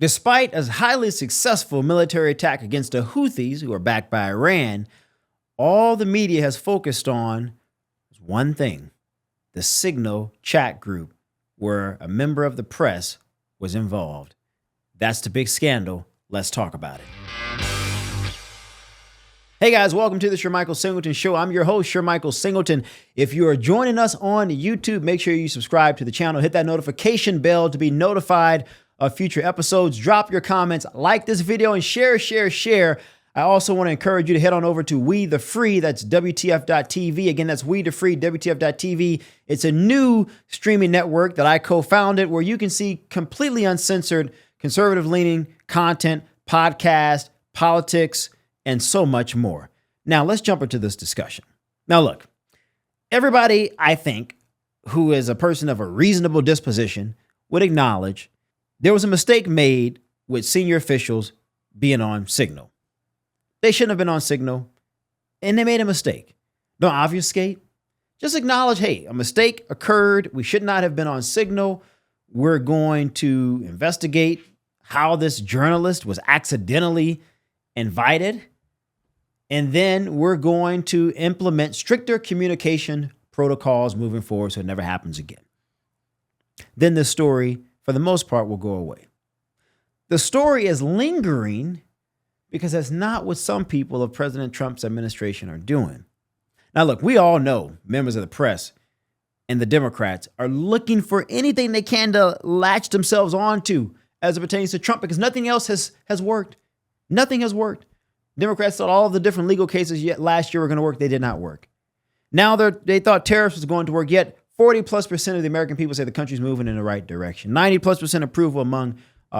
Despite a highly successful military attack against the Houthis, who are backed by Iran, all the media has focused on is one thing: the Signal chat group where a member of the press was involved. That's the big scandal. Let's talk about it. Hey guys, welcome to the Shermichael Singleton Show. I'm your host, Shermichael Singleton. If you are joining us on YouTube, make sure you subscribe to the channel. Hit that notification bell to be notified of future episodes. Drop your comments, like this video, and share. I also want to encourage you to head on over to We the Free. That's WTF.TV. Again, that's We the Free, WTF.TV. It's a new streaming network that I co-founded where you can see completely uncensored, conservative-leaning content, podcast, politics, and so much more. Now, let's jump into this discussion. Now, look, everybody, I think, who is a person of a reasonable disposition would acknowledge there was a mistake made with senior officials being on Signal. They shouldn't have been on Signal, and they made a mistake. Don't obfuscate. Just acknowledge, hey, a mistake occurred. We should not have been on Signal. We're going to investigate how this journalist was accidentally invited. And then we're going to implement stricter communication protocols moving forward so it never happens again. Then the story, for the most part, will go away. The story is lingering because that's not what some people of President Trump's administration are doing. Now, look, we all know members of the press and the Democrats are looking for anything they can to latch themselves onto as it pertains to Trump because nothing else has worked. Nothing has worked. Democrats thought all of the different legal cases yet last year were going to work. They did not work. Now they thought tariffs was going to work, yet 40+% of the American people say the country's moving in the right direction. 90+% approval among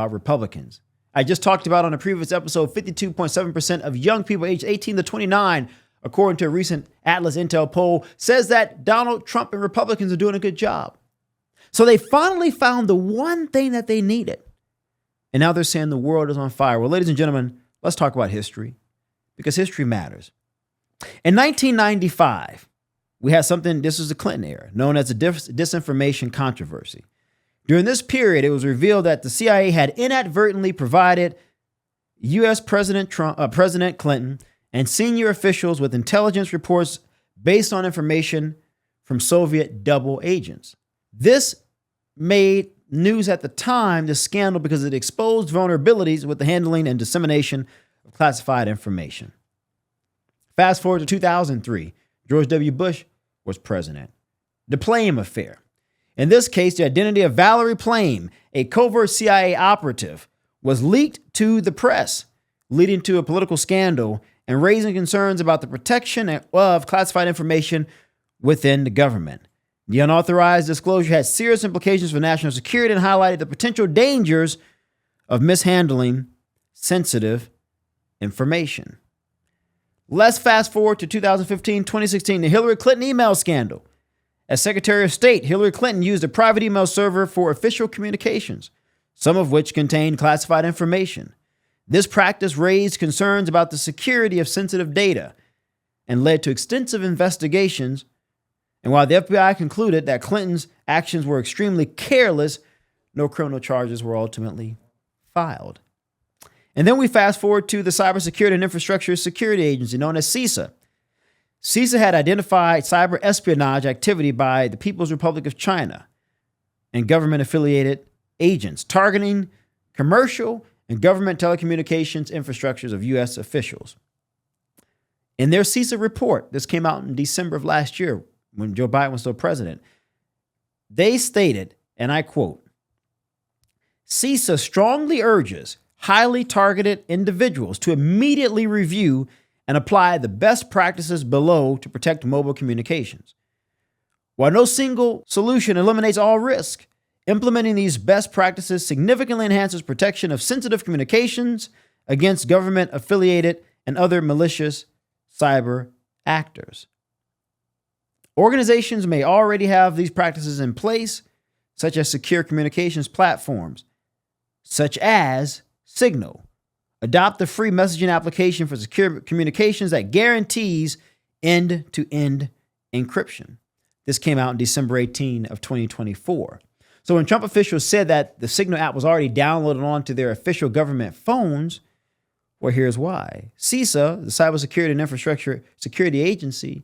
Republicans. I just talked about on a previous episode, 52.7% of young people aged 18 to 29, according to a recent Atlas Intel poll, says that Donald Trump and Republicans are doing a good job. So they finally found the one thing that they needed. And now they're saying the world is on fire. Well, ladies and gentlemen, let's talk about history because history matters. In 1995, we had something, this was the Clinton era, known as the disinformation controversy. During this period, it was revealed that the CIA had inadvertently provided U.S. President Clinton and senior officials with intelligence reports based on information from Soviet double agents. This made news at the time, the scandal, because it exposed vulnerabilities with the handling and dissemination of classified information. Fast forward to 2003, George W. Bush was president. The Plame affair. In this case, the identity of Valerie Plame, a covert CIA operative, was leaked to the press, leading to a political scandal and raising concerns about the protection of classified information within the government. The unauthorized disclosure had serious implications for national security and highlighted the potential dangers of mishandling sensitive information. Let's fast forward to 2015-2016, the Hillary Clinton email scandal. As Secretary of State, Hillary Clinton used a private email server for official communications, some of which contained classified information. This practice raised concerns about the security of sensitive data and led to extensive investigations. And while the FBI concluded that Clinton's actions were extremely careless, no criminal charges were ultimately filed. And then we fast forward to the Cybersecurity and Infrastructure Security Agency, known as CISA. CISA had identified cyber espionage activity by the People's Republic of China and government-affiliated agents targeting commercial and government telecommunications infrastructures of U.S. officials. In their CISA report, this came out in December of last year when Joe Biden was still president, they stated, and I quote, CISA strongly urges highly targeted individuals to immediately review and apply the best practices below to protect mobile communications. While no single solution eliminates all risk, implementing these best practices significantly enhances protection of sensitive communications against government-affiliated and other malicious cyber actors. Organizations may already have these practices in place, such as secure communications platforms, such as Signal. Adopt the free messaging application for secure communications that guarantees end-to-end encryption. This came out in December 18 of 2024. So when Trump officials said that the Signal app was already downloaded onto their official government phones, well, here's why. CISA, the Cybersecurity and Infrastructure Security Agency,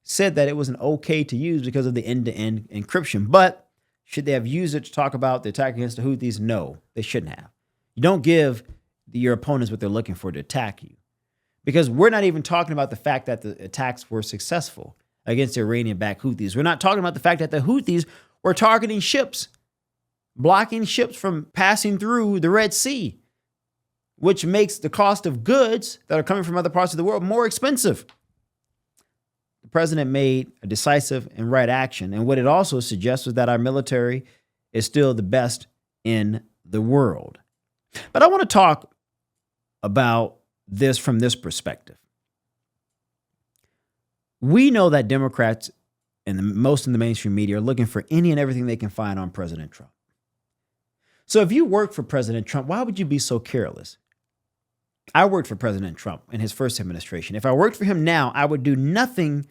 said that it wasn't okay to use because of the end-to-end encryption. But should they have used it to talk about the attack against the Houthis? No, they shouldn't have. You don't give your opponents what they're looking for to attack you. Because we're not even talking about the fact that the attacks were successful against the Iranian-backed Houthis. We're not talking about the fact that the Houthis were targeting ships, blocking ships from passing through the Red Sea, which makes the cost of goods that are coming from other parts of the world more expensive. The president made a decisive and right action. And what it also suggests was that our military is still the best in the world. But I want to talk about this from this perspective. We know that Democrats and most in the mainstream media are looking for any and everything they can find on President Trump. So if you work for President Trump, why would you be so careless? I worked for President Trump in his first administration. If I worked for him now, I would do nothing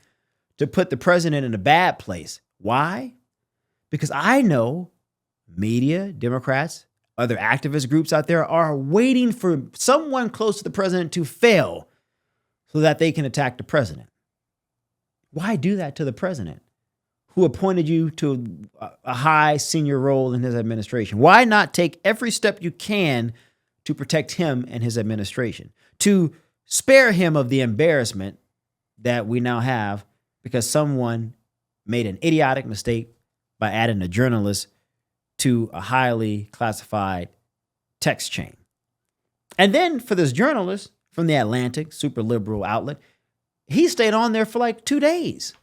to put the president in a bad place. Why? Because I know media, Democrats, other activist groups out there are waiting for someone close to the president to fail so that they can attack the president. Why do that to the president who appointed you to a high senior role in his administration? Why not take every step you can to protect him and his administration, to spare him of the embarrassment that we now have because someone made an idiotic mistake by adding a journalist to a highly classified text chain? And then for this journalist from the Atlantic, super liberal outlet, he stayed on there for like 2 days.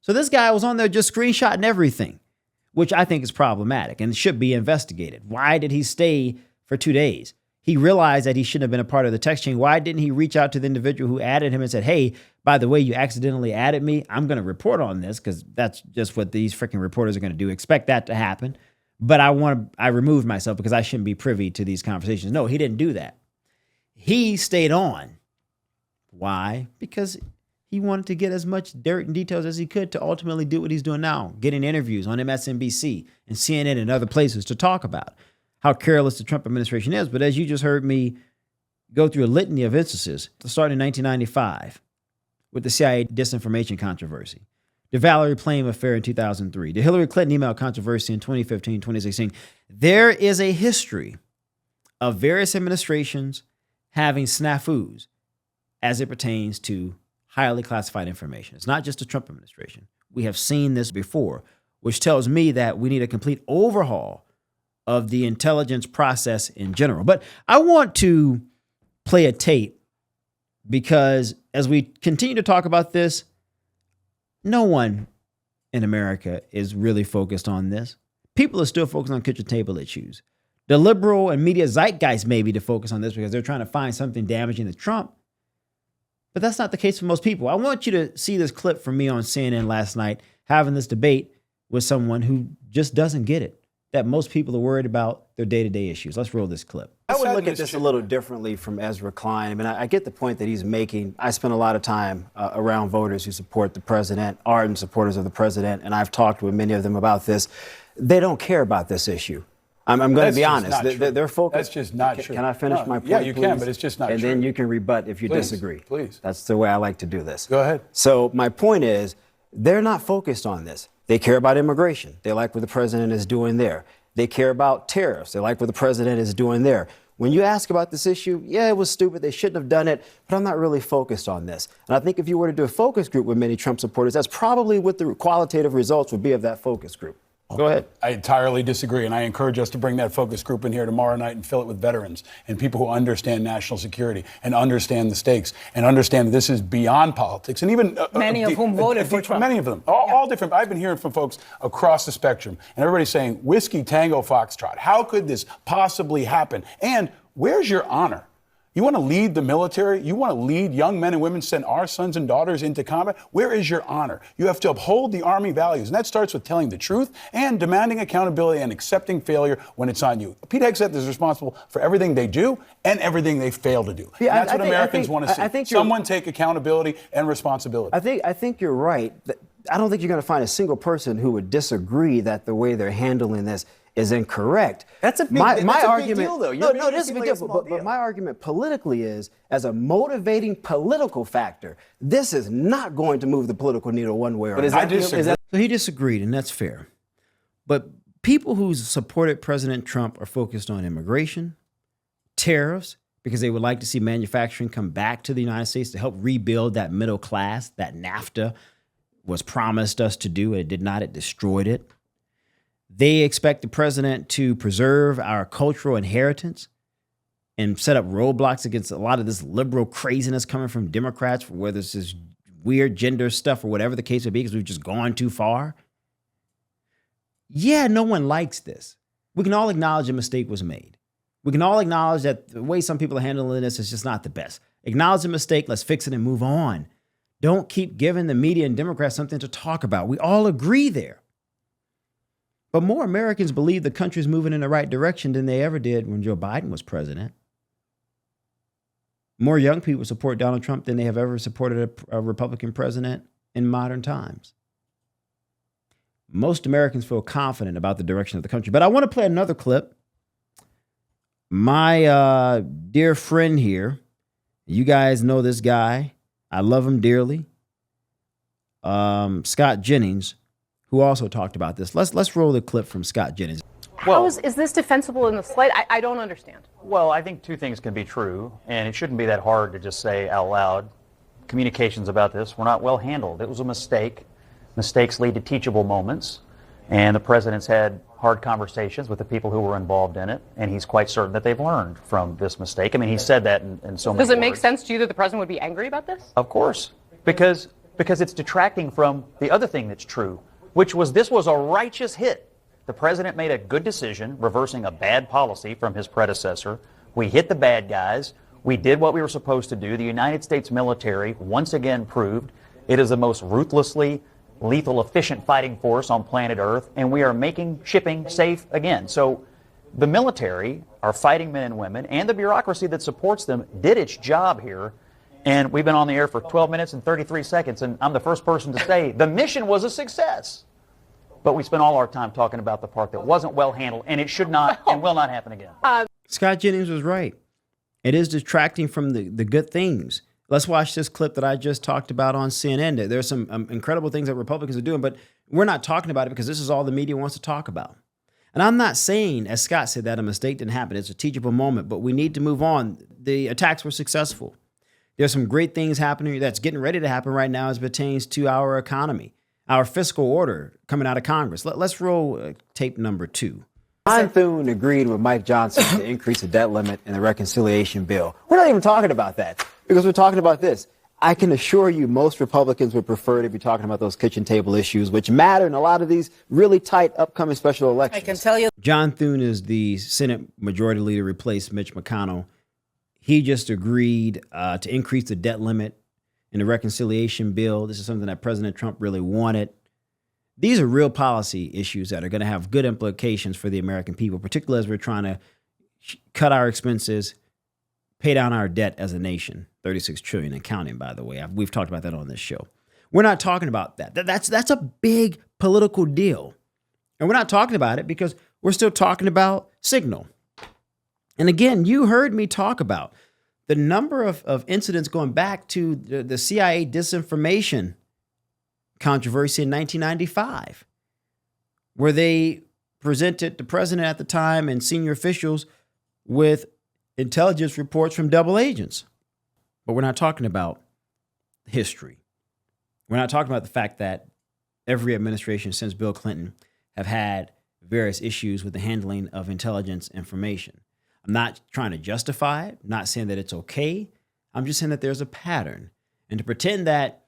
So this guy was on there just screenshotting everything, which I think is problematic and should be investigated. Why did he stay for 2 days? He realized that he shouldn't have been a part of the text chain. Why didn't he reach out to the individual who added him and said, hey, by the way, you accidentally added me. I'm going to report on this because that's just what these freaking reporters are going to do. Expect that to happen. But I removed myself because I shouldn't be privy to these conversations. No, he didn't do that. He stayed on. Why? Because he wanted to get as much dirt and details as he could to ultimately do what he's doing now, getting interviews on MSNBC and CNN and other places to talk about how careless the Trump administration is. But as you just heard me go through a litany of instances, starting in 1995 with the CIA disinformation controversy, the Valerie Plame affair in 2003, the Hillary Clinton email controversy in 2015, 2016, there is a history of various administrations having snafus as it pertains to highly classified information. It's not just the Trump administration. We have seen this before, which tells me that we need a complete overhaul of the intelligence process in general. But I want to play a tape because as we continue to talk about this, no one in America is really focused on this. People are still focused on kitchen table issues. The liberal and media zeitgeist may be to focus on this because they're trying to find something damaging to Trump. But that's not the case for most people. I want you to see this clip from me on CNN last night, having this debate with someone who just doesn't get it, that most people are worried about their day-to-day issues. Let's roll this clip. I would look at this a little differently from Ezra Klein. I mean, I get the point that he's making. I spend a lot of time around voters who support the president, ardent supporters of the president, and I've talked with many of them about this. They don't care about this issue. I'm going to be honest. They're focused. That's just not true. Can I finish my point, Yeah, you please? can, but it's just not true. And then you can rebut if you disagree. Please. That's the way I like to do this. Go ahead. So my point is, they're not focused on this. They care about immigration. They like what the president is doing there. They care about tariffs. They like what the president is doing there. When you ask about this issue, yeah, it was stupid. They shouldn't have done it, but I'm not really focused on this. And I think if you were to do a focus group with many Trump supporters, that's probably what the qualitative results would be of that focus group. Go ahead. I entirely disagree, and I encourage us to bring that focus group in here tomorrow night and fill it with veterans and people who understand national security and understand the stakes and understand that this is beyond politics. And even many of whom voted for Trump. Many of them, all different. I've been hearing from folks across the spectrum, and everybody's saying, Whiskey Tango Foxtrot, how could this possibly happen? And where's your honor? You want to lead the military? You want to lead young men and women, send our sons and daughters into combat? Where is your honor? You have to uphold the Army values, and that starts with telling the truth and demanding accountability and accepting failure when it's on you. Pete Hegseth is responsible for everything they do and everything they fail to do. Yeah, and that's what Americans want to see. Someone take accountability and responsibility. I think you're right. I don't think you're going to find a single person who would disagree that the way they're handling this is incorrect. That's a big, big deal, though. No, it is a big deal. But my argument politically is, as a motivating political factor, this is not going to move the political needle one way or another. I disagree. So he disagreed, and that's fair. But people who supported President Trump are focused on immigration, tariffs, because they would like to see manufacturing come back to the United States to help rebuild that middle class that NAFTA was promised us to do. It did not. It destroyed it. They expect the president to preserve our cultural inheritance and set up roadblocks against a lot of this liberal craziness coming from Democrats, whether it's this weird gender stuff or whatever the case may be, because we've just gone too far. Yeah, no one likes this. We can all acknowledge a mistake was made. We can all acknowledge that the way some people are handling this is just not the best. Acknowledge the mistake, let's fix it and move on. Don't keep giving the media and Democrats something to talk about. We all agree there. But more Americans believe the country's moving in the right direction than they ever did when Joe Biden was president. More young people support Donald Trump than they have ever supported a Republican president in modern times. Most Americans feel confident about the direction of the country. But I want to play another clip. My dear friend here, you guys know this guy. I love him dearly. Scott Jennings, who also talked about this. Let's roll the clip from Scott Jennings. How is this defensible in the slight? I don't understand. Well, I think two things can be true, and it shouldn't be that hard to just say out loud. Communications about this were not well handled. It was a mistake. Mistakes lead to teachable moments, and the president's had hard conversations with the people who were involved in it, and he's quite certain that they've learned from this mistake. I mean, he said that in so many words. Does it make sense to you that the president would be angry about this? Of course, because it's detracting from the other thing that's true, which was this was a righteous hit. The president made a good decision, reversing a bad policy from his predecessor. We hit the bad guys. We did what we were supposed to do. The United States military once again proved it is the most ruthlessly lethal, efficient fighting force on planet Earth, and we are making shipping safe again. So the military, our fighting men and women, and the bureaucracy that supports them did its job here. And we've been on the air for 12 minutes and 33 seconds, and I'm the first person to say the mission was a success. But we spent all our time talking about the part that wasn't well handled, and it should not and will not happen again. Scott Jennings was right. It is detracting from the good things. Let's watch this clip that I just talked about on CNN. There's some incredible things that Republicans are doing, but we're not talking about it because this is all the media wants to talk about. And I'm not saying, as Scott said, that a mistake didn't happen. It's a teachable moment, but we need to move on. The attacks were successful. There's some great things happening that's getting ready to happen right now as it pertains to our economy, our fiscal order coming out of Congress. Let's roll tape number 2. John Thune agreed with Mike Johnson to increase the debt limit in the reconciliation bill. We're not even talking about that because we're talking about this. I can assure you most Republicans would prefer to be talking about those kitchen table issues, which matter in a lot of these really tight upcoming special elections. I can tell you. John Thune is the Senate Majority Leader, replaced Mitch McConnell. He just agreed to increase the debt limit in the reconciliation bill. This is something that President Trump really wanted. These are real policy issues that are going to have good implications for the American people, particularly as we're trying to cut our expenses, pay down our debt as a nation, $36 trillion and counting, by the way. We've talked about that on this show. We're not talking about that. That's a big political deal. And we're not talking about it because we're still talking about Signal. And again, you heard me talk about the number of incidents going back to the CIA disinformation controversy in 1995, where they presented the president at the time and senior officials with intelligence reports from double agents. But we're not talking about history. We're not talking about the fact that every administration since Bill Clinton have had various issues with the handling of intelligence information. I'm not trying to justify it, not saying that it's okay. I'm just saying that there's a pattern. And to pretend that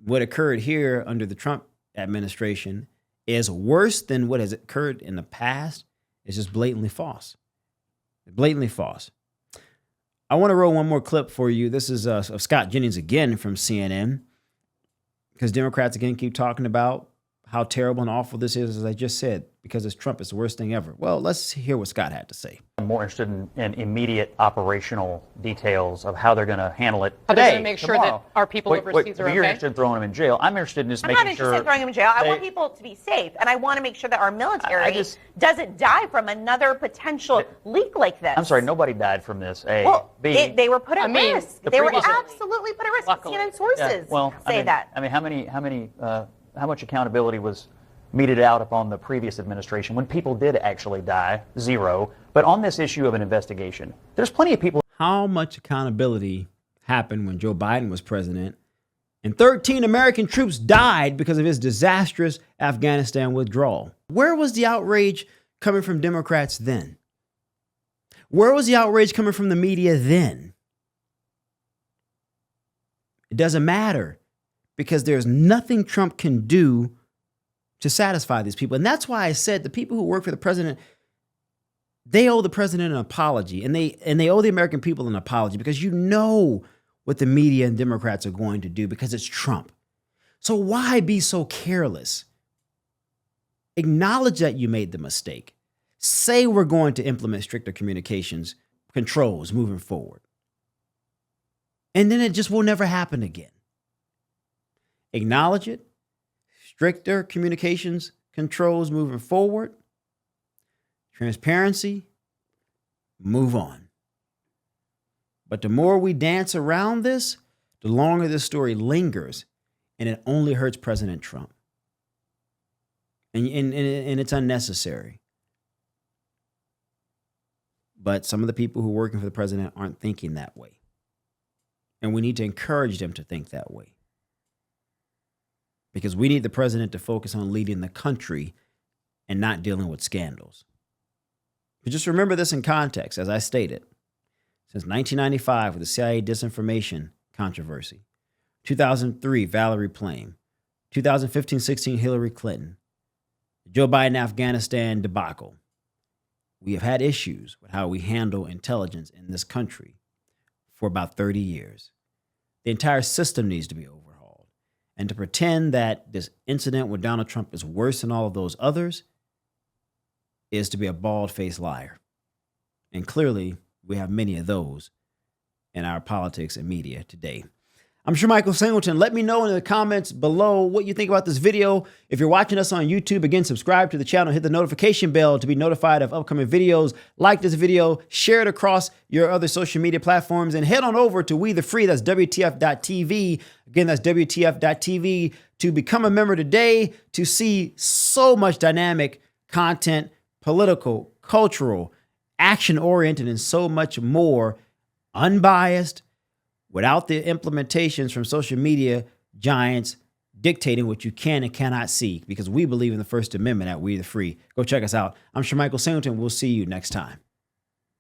what occurred here under the Trump administration is worse than what has occurred in the past is just blatantly false. Blatantly false. I want to roll one more clip for you. This is of Scott Jennings again from CNN, because Democrats again keep talking about how terrible and awful this is, as I just said, because it's Trump, it's the worst thing ever. Well, let's hear what Scott had to say. I'm more interested in immediate operational details of how they're going to handle it How they're today, gonna make sure tomorrow. that our people overseas are You're okay? interested in throwing them in jail. I'm interested in just I'm making not sure. interested in throwing them in jail. I they- want people to be safe, and I want to make sure that our military I just- doesn't die from another potential leak like this. I'm sorry, nobody died from this. A. Well, B. they were put at risk. They were previous- absolutely put at risk. Luckily. CNN sources Yeah, well, say that. I mean, how much accountability was meted out upon the previous administration when people did actually die? Zero. But on this issue of an investigation, there's plenty of people. How much accountability happened when Joe Biden was president and 13 American troops died because of his disastrous Afghanistan withdrawal? Where was the outrage coming from Democrats then? Where was the outrage coming from the media then? It doesn't matter, because there's nothing Trump can do to satisfy these people. And that's why I said the people who work for the president, they owe the president an apology, and they owe the American people an apology, because you know what the media and Democrats are going to do, because it's Trump. So why be so careless? Acknowledge that you made the mistake. Say we're going to implement stricter communications controls moving forward. And then it just will never happen again. Acknowledge it. Stricter communications controls moving forward. Transparency. Move on. But the more we dance around this, the longer this story lingers, and it only hurts President Trump. And it's unnecessary. But some of the people who are working for the president aren't thinking that way. And we need to encourage them to think that way. Because we need the president to focus on leading the country and not dealing with scandals. But just remember this in context, as I stated. Since 1995 with the CIA disinformation controversy, 2003 Valerie Plame, 2015-16 Hillary Clinton, Joe Biden Afghanistan debacle, we have had issues with how we handle intelligence in this country for about 30 years. The entire system needs to be overhauled. And to pretend that this incident with Donald Trump is worse than all of those others is to be a bald-faced liar. And clearly, we have many of those in our politics and media today. I'm sure Michael Singleton. Let me know in the comments below what you think about this video. If you're watching us on YouTube, again, subscribe to the channel, hit the notification bell to be notified of upcoming videos. Like this video, share it across your other social media platforms, and head on over to We the Free, that's WTF.tv. Again, that's WTF.tv to become a member today to see so much dynamic content, political, cultural, action-oriented, and so much more, unbiased, without the implementations from social media giants dictating what you can and cannot see, because we believe in the First Amendment at We the Free. Go check us out. I'm Shermichael Singleton. We'll see you next time.